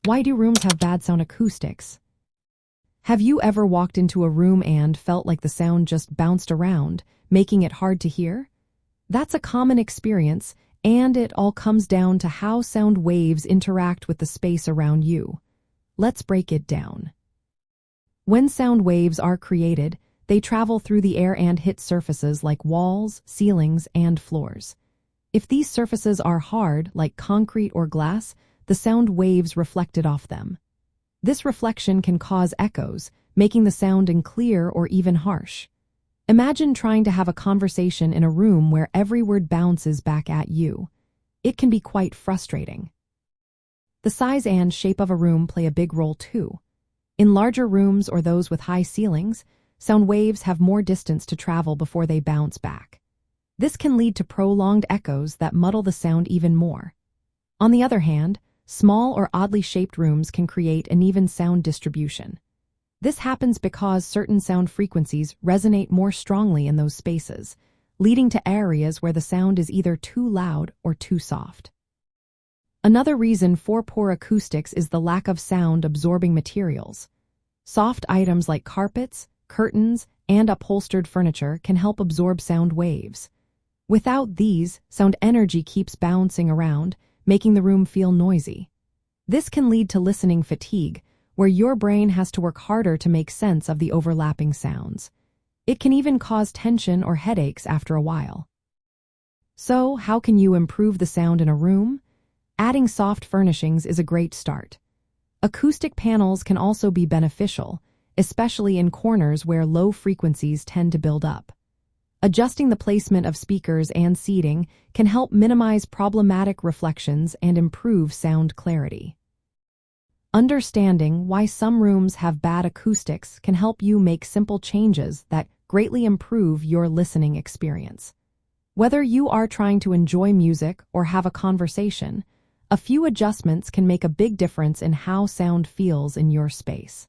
Why do rooms have bad sound acoustics? Have you ever walked into a room and felt like the sound just bounced around, making it hard to hear? That's a common experience, and it all comes down to how sound waves interact with the space around you. Let's break it down. When sound waves are created, they travel through the air and hit surfaces like walls, ceilings, and floors. If these surfaces are hard, like concrete or glass, the sound waves reflected off them. This reflection can cause echoes, making the sound unclear or even harsh. Imagine trying to have a conversation in a room where every word bounces back at you. It can be quite frustrating. The size and shape of a room play a big role too. In larger rooms or those with high ceilings, sound waves have more distance to travel before they bounce back. This can lead to prolonged echoes that muddle the sound even more. On the other hand, small or oddly shaped rooms can create uneven sound distribution. This happens because certain sound frequencies resonate more strongly in those spaces, leading to areas where the sound is either too loud or too soft. Another reason for poor acoustics is the lack of sound-absorbing materials. Soft items like carpets, curtains, and upholstered furniture can help absorb sound waves. Without these, sound energy keeps bouncing around, making the room feel noisy. This can lead to listening fatigue, where your brain has to work harder to make sense of the overlapping sounds. It can even cause tension or headaches after a while. So, how can you improve the sound in a room? Adding soft furnishings is a great start. Acoustic panels can also be beneficial, especially in corners where low frequencies tend to build up. Adjusting the placement of speakers and seating can help minimize problematic reflections and improve sound clarity. Understanding why some rooms have bad acoustics can help you make simple changes that greatly improve your listening experience. Whether you are trying to enjoy music or have a conversation, a few adjustments can make a big difference in how sound feels in your space.